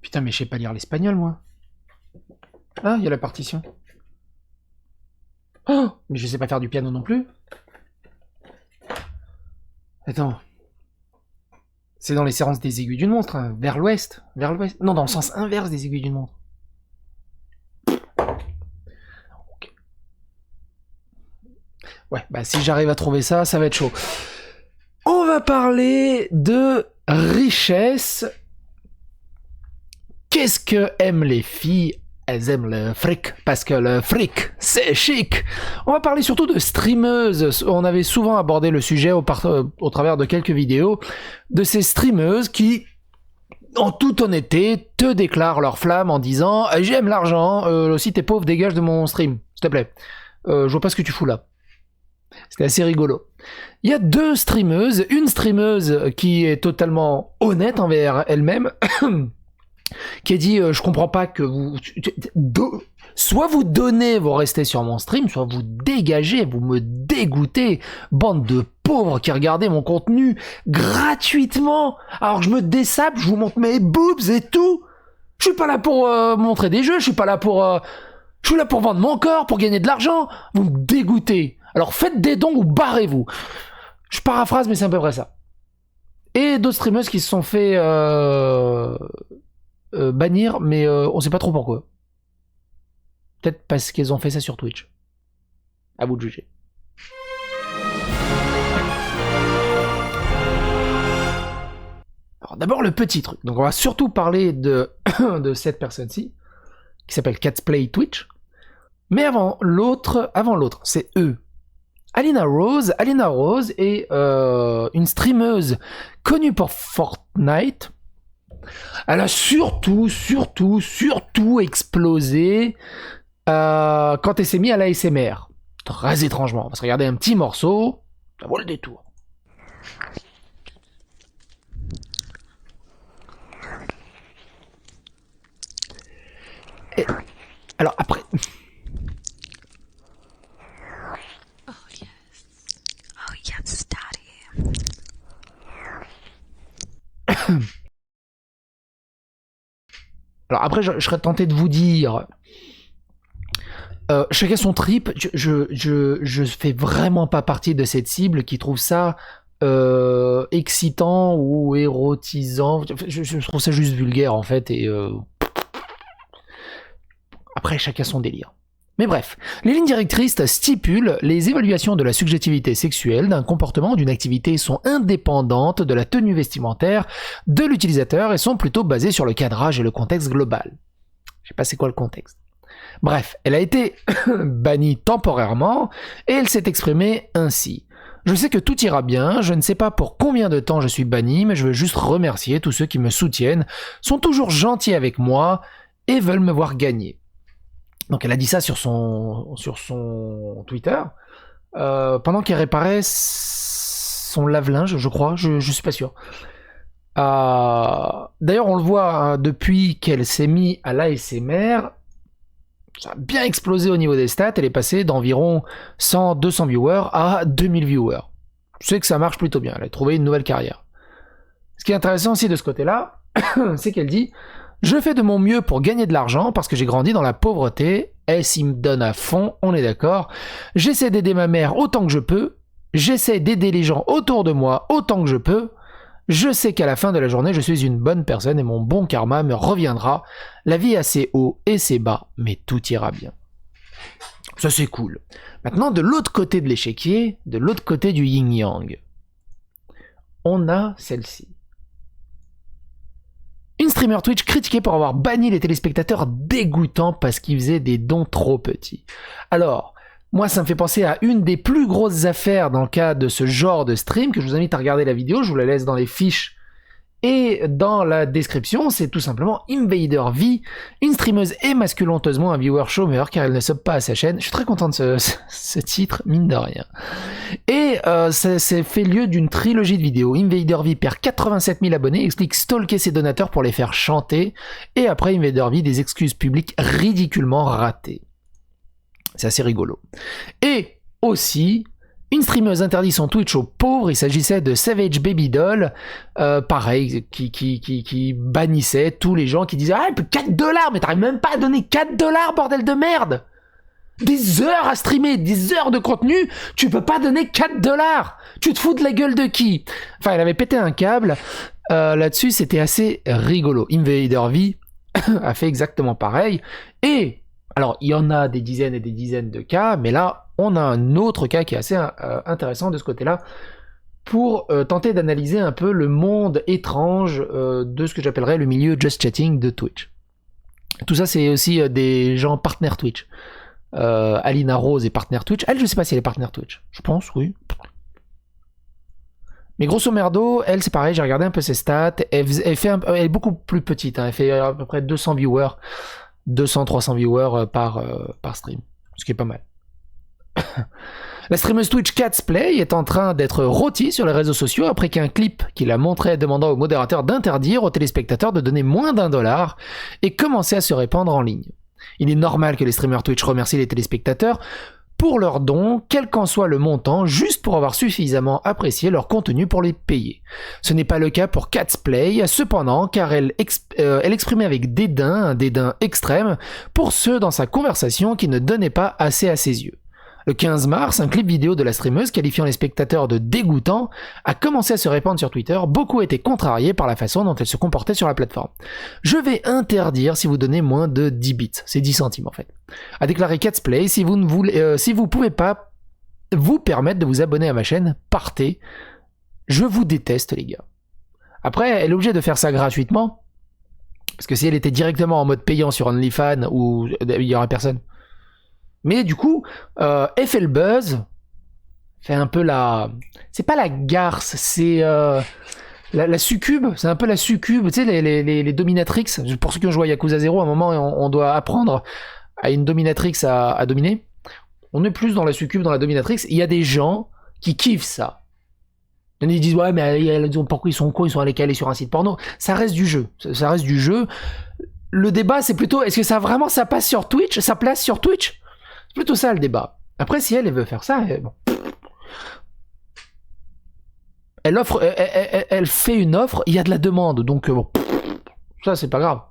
Putain, mais je sais pas lire l'espagnol, moi. Ah, il y a la partition. Oh, mais je sais pas faire du piano non plus. Attends. C'est dans les séances des aiguilles d'une montre, hein, vers l'ouest. Vers l'ouest. Non, dans le sens inverse des aiguilles d'une montre. Okay. Ouais, bah si j'arrive à trouver ça, ça va être chaud. On va parler de richesse. Qu'est-ce que aiment les filles? Elles aiment le fric, parce que le fric, c'est chic. On va parler surtout de streameuses. On avait souvent abordé le sujet au travers de quelques vidéos, de ces streameuses qui, en toute honnêteté, te déclarent leur flamme en disant « J'aime l'argent, si t'es pauvre, dégage de mon stream, s'il te plaît. Je vois pas ce que tu fous là. » C'était assez rigolo. Il y a deux streameuses. Une streameuse qui est totalement honnête envers elle-même, qui a dit je comprends pas que vous... Soit vous donnez, vous restez sur mon stream, soit vous dégagez, vous me dégoûtez, bande de pauvres qui regardez mon contenu gratuitement, alors que je me dessape, je vous montre mes boobs et tout. Je suis pas là pour montrer des jeux, je suis pas là pour... je suis là pour vendre mon corps, pour gagner de l'argent. Vous me dégoûtez. Alors faites des dons ou barrez-vous. Je paraphrase, mais c'est à peu près ça. Et d'autres streamers qui se sont fait bannir, mais on sait pas trop pourquoi. Peut-être parce qu'elles ont fait ça sur Twitch. À vous de juger. Alors d'abord le petit truc. Donc on va surtout parler de, de cette personne-ci, qui s'appelle Catsplay Twitch. Mais avant l'autre, c'est eux. Alina Rose est une streameuse connue pour Fortnite. Elle a surtout explosé quand elle s'est mise à l'ASMR. Très étrangement. On va se regarder un petit morceau, ça vaut le détour. Et, alors après... Alors après, je serais tenté de vous dire, chacun son trip. Je fais vraiment pas partie de cette cible qui trouve ça excitant ou érotisant. Je trouve ça juste vulgaire en fait. Et après, chacun son délire. Mais bref, les lignes directrices stipulent les évaluations de la subjectivité sexuelle d'un comportement ou d'une activité sont indépendantes de la tenue vestimentaire de l'utilisateur et sont plutôt basées sur le cadrage et le contexte global. Je sais pas c'est quoi le contexte. Bref, elle a été bannie temporairement et elle s'est exprimée ainsi. Je sais que tout ira bien, je ne sais pas pour combien de temps je suis bannie, mais je veux juste remercier tous ceux qui me soutiennent, sont toujours gentils avec moi et veulent me voir gagner. Donc elle a dit ça sur son Twitter, pendant qu'elle réparait son lave-linge, je crois, je suis pas sûr. D'ailleurs, on le voit, hein, depuis qu'elle s'est mise à l'ASMR, ça a bien explosé au niveau des stats, elle est passée d'environ 100-200 viewers à 2000 viewers. Je sais que ça marche plutôt bien, elle a trouvé une nouvelle carrière. Ce qui est intéressant aussi de ce côté-là, c'est qu'elle dit... Je fais de mon mieux pour gagner de l'argent parce que j'ai grandi dans la pauvreté. Elle s'y me donne à fond, on est d'accord. J'essaie d'aider ma mère autant que je peux. J'essaie d'aider les gens autour de moi autant que je peux. Je sais qu'à la fin de la journée, je suis une bonne personne et mon bon karma me reviendra. La vie a ses hauts et ses bas, mais tout ira bien. Ça c'est cool. Maintenant, de l'autre côté de l'échiquier, de l'autre côté du yin-yang, on a celle-ci. Une streamer Twitch critiquée pour avoir banni les téléspectateurs dégoûtants parce qu'ils faisaient des dons trop petits. Alors, moi ça me fait penser à une des plus grosses affaires dans le cas de ce genre de stream, que je vous invite à regarder la vidéo, je vous la laisse dans les fiches et dans la description. C'est tout simplement Invader V, une streameuse émasculanteusement un viewer chômeur car elle ne sub pas à sa chaîne. Je suis très content de ce titre, mine de rien. Et ça fait lieu d'une trilogie de vidéos. Invader V perd 87 000 abonnés, explique stalker ses donateurs pour les faire chanter, et après Invader V, des excuses publiques ridiculement ratées. C'est assez rigolo. Et aussi, Une streameuse interdit son Twitch aux pauvres, il s'agissait de Savage Baby Doll, pareil, qui bannissait tous les gens qui disaient « Ah, 4$, mais t'arrives même pas à donner 4$, bordel de merde !» Des heures à streamer, des heures de contenu, tu peux pas donner 4$. Tu te fous de la gueule de qui? Enfin, elle avait pété un câble. Là-dessus, c'était assez rigolo. Invader V a fait exactement pareil. Et, alors, il y en a des dizaines et des dizaines de cas, mais là, on a un autre cas qui est assez intéressant de ce côté-là pour tenter d'analyser un peu le monde étrange de ce que j'appellerais le milieu just chatting de Twitch. Tout ça, c'est aussi des gens partenaires Twitch. Alina Rose est partenaire Twitch. Elle, je sais pas si elle est partenaire Twitch. Je pense, oui. Mais grosso merdo, elle, c'est pareil, j'ai regardé un peu ses stats. Elle est beaucoup plus petite. Hein. Elle fait à peu près 200 viewers. 200-300 viewers par stream. Ce qui est pas mal. La streameuse Twitch Catsplay est en train d'être rôtie sur les réseaux sociaux après qu'un clip qui la montrait demandant au modérateur d'interdire aux téléspectateurs de donner moins d'$1 ait commencé à se répandre en ligne. Il est normal que les streamers Twitch remercient les téléspectateurs pour leurs dons, quel qu'en soit le montant, juste pour avoir suffisamment apprécié leur contenu pour les payer. Ce n'est pas le cas pour Catsplay, cependant, car elle exprimait avec dédain, un dédain extrême, pour ceux dans sa conversation qui ne donnaient pas assez à ses yeux. Le 15 mars, un clip vidéo de la streameuse qualifiant les spectateurs de dégoûtants a commencé à se répandre sur Twitter. Beaucoup étaient contrariés par la façon dont elle se comportait sur la plateforme. Je vais interdire si vous donnez moins de 10 bits. C'est 10 centimes en fait. A déclaré Catsplay, si vous pouvez pas vous permettre de vous abonner à ma chaîne, partez. Je vous déteste les gars. Après, elle est obligée de faire ça gratuitement. Parce que si elle était directement en mode payant sur OnlyFans, où il y aura personne. Mais du coup, FL Buzz fait un peu la... C'est pas la garce, c'est la succube. C'est un peu la succube, tu sais, les dominatrix. Pour ceux qui ont joué à Yakuza 0, à un moment, on doit apprendre à une dominatrix à dominer. On est plus dans la succube, dans la dominatrix. Il y a des gens qui kiffent ça. Ils disent, ouais, mais pourquoi ils sont cons, ils sont allés caler sur un site porno. Ça reste du jeu. Ça reste du jeu. Le débat, c'est plutôt, est-ce que ça vraiment, ça passe sur Twitch? Ça place sur Twitch? C'est plutôt ça le débat. Après, si elle veut faire ça, bon. Elle fait une offre, il y a de la demande, donc bon, ça c'est pas grave.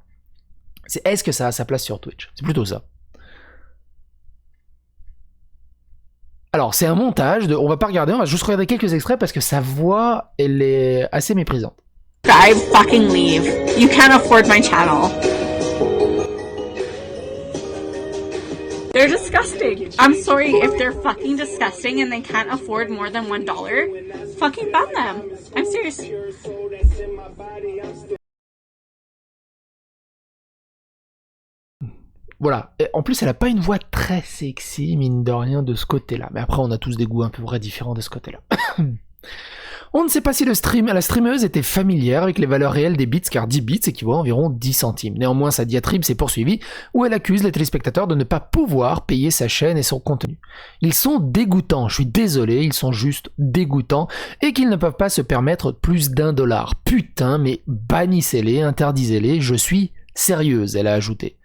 C'est est-ce que ça a sa place sur Twitch? C'est plutôt ça. Alors, c'est un montage, on va pas regarder, on va juste regarder quelques extraits parce que sa voix, elle est assez méprisante. I fucking leave. You can't afford my channel. They're disgusting. I'm sorry if they're fucking disgusting and they can't afford more than $1. Fucking ban them. I'm serious. Voilà. Et en plus, elle a pas une voix très sexy, mine de rien, de ce côté-là. Mais après, on a tous des goûts un peu vrai différents de ce côté-là. On ne sait pas si la streameuse était familière avec les valeurs réelles des bits, car 10 bits équivaut à environ 10 centimes. Néanmoins, sa diatribe s'est poursuivie, où elle accuse les téléspectateurs de ne pas pouvoir payer sa chaîne et son contenu. Ils sont dégoûtants, je suis désolé, ils sont juste dégoûtants, et qu'ils ne peuvent pas se permettre plus d'$1. Putain, mais bannissez-les, interdisez-les, je suis sérieuse, elle a ajouté.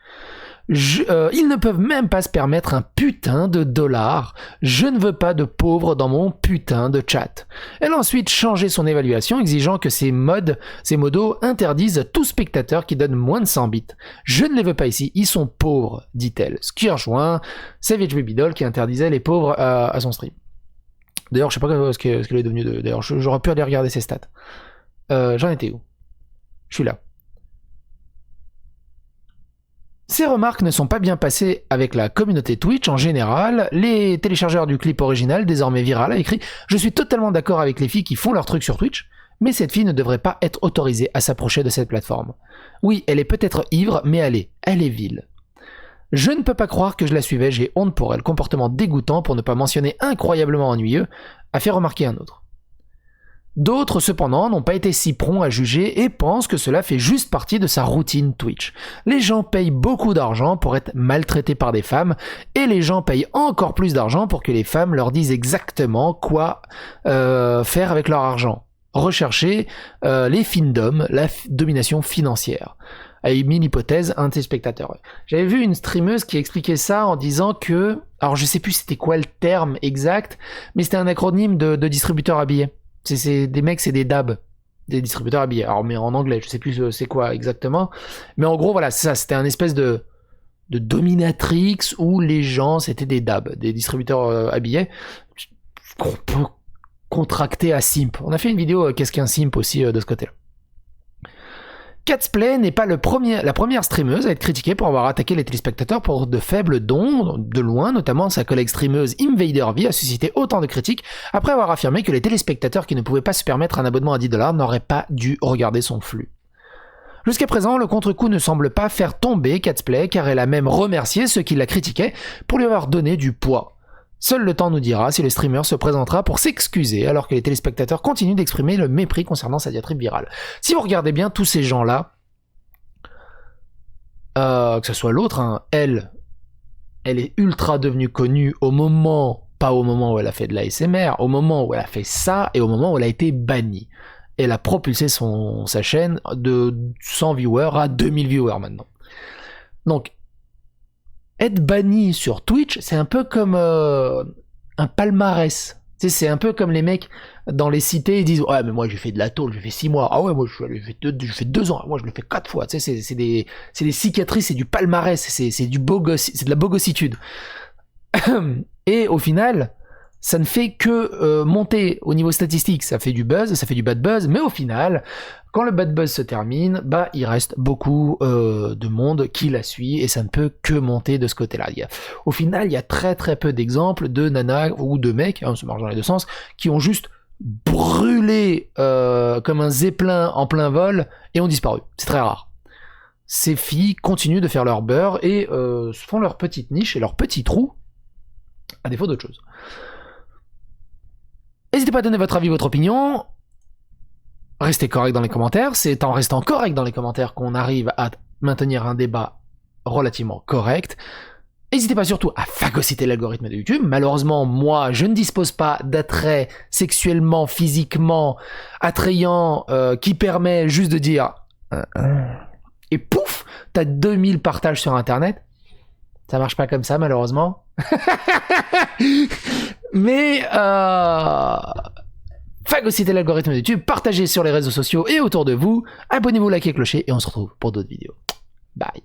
Ils ne peuvent même pas se permettre un putain de $. Je ne veux pas de pauvres dans mon putain de chat. Elle a ensuite changé son évaluation, exigeant que ces modos interdisent tout spectateur qui donne moins de 100 bits. Je ne les veux pas ici, ils sont pauvres, dit-elle. Ce qui rejoint Savage Baby Doll qui interdisait les pauvres à son stream. D'ailleurs, je sais pas ce qu'elle est devenue. D'ailleurs, j'aurais pu aller regarder ses stats. J'en étais où? Je suis là. Ces remarques ne sont pas bien passées avec la communauté Twitch en général. Les téléchargeurs du clip original, désormais viral, a écrit « Je suis totalement d'accord avec les filles qui font leur truc sur Twitch, mais cette fille ne devrait pas être autorisée à s'approcher de cette plateforme. Oui, elle est peut-être ivre, mais elle est vile. Je ne peux pas croire que je la suivais, j'ai honte pour elle. Comportement dégoûtant, pour ne pas mentionner incroyablement ennuyeux, a fait remarquer un autre. D'autres, cependant, n'ont pas été si prompts à juger et pensent que cela fait juste partie de sa routine Twitch. Les gens payent beaucoup d'argent pour être maltraités par des femmes, et les gens payent encore plus d'argent pour que les femmes leur disent exactement quoi faire avec leur argent. Rechercher les findoms, la domination financière. a émis l'hypothèse un de ses spectateurs. J'avais vu une streameuse qui expliquait ça en disant que, alors je sais plus c'était quoi le terme exact, mais c'était un acronyme de distributeurs habillés. C'est des mecs, c'est des DAB, des distributeurs habillés. Alors mais en anglais, je sais plus c'est quoi exactement, mais en gros voilà, c'est ça, c'était un espèce de dominatrix où les gens c'était des DAB, des distributeurs habillés qu'on peut contracter à simp. On a fait une vidéo qu'est-ce qu'un simp aussi de ce côté-là. Catsplay n'est pas la première streameuse à être critiquée pour avoir attaqué les téléspectateurs pour de faibles dons, de loin, notamment sa collègue streameuse InvaderV a suscité autant de critiques après avoir affirmé que les téléspectateurs qui ne pouvaient pas se permettre un abonnement à $10 n'auraient pas dû regarder son flux. Jusqu'à présent, le contre-coup ne semble pas faire tomber Catsplay car elle a même remercié ceux qui la critiquaient pour lui avoir donné du poids. Seul le temps nous dira si le streamer se présentera pour s'excuser alors que les téléspectateurs continuent d'exprimer le mépris concernant sa diatribe virale. Si vous regardez bien tous ces gens-là, que ce soit l'autre, hein, elle est ultra devenue connue pas au moment où elle a fait de l'ASMR, au moment où elle a fait ça et au moment où elle a été bannie. Elle a propulsé sa chaîne de 100 viewers à 2000 viewers maintenant. Donc, être banni sur Twitch, c'est un peu comme un palmarès. Tu sais, c'est un peu comme les mecs dans les cités, ils disent « Ouais, mais moi j'ai fait de la tôle, j'ai fait 6 mois. Ah ouais, moi j'ai fait 2 ans. Moi je l'ai fait 4 fois. » Tu sais, c'est des cicatrices, c'est du palmarès, c'est du c'est de la bogossitude. Et au final, ça ne fait que monter au niveau statistique. Ça fait du buzz, ça fait du bad buzz, mais au final, quand le bad buzz se termine, bah il reste beaucoup de monde qui la suit et ça ne peut que monter de ce côté-là. Au final, il y a très très peu d'exemples de nanas ou de mecs, ça marche dans les deux sens, qui ont juste brûlé comme un zeppelin en plein vol et ont disparu. C'est très rare. Ces filles continuent de faire leur beurre et font leur petite niche et leur petit trou à défaut d'autre chose. N'hésitez pas à donner votre avis, votre opinion. Restez correct dans les commentaires. C'est en restant correct dans les commentaires qu'on arrive à maintenir un débat relativement correct. N'hésitez pas surtout à phagocyter l'algorithme de YouTube. Malheureusement, moi, je ne dispose pas d'attrait sexuellement, physiquement attrayant qui permet juste de dire et pouf, t'as 2000 partages sur Internet. Ça marche pas comme ça, malheureusement. Mais phagocytez l'algorithme de YouTube, partagez sur les réseaux sociaux et autour de vous, abonnez-vous, likez, clocher et on se retrouve pour d'autres vidéos. Bye.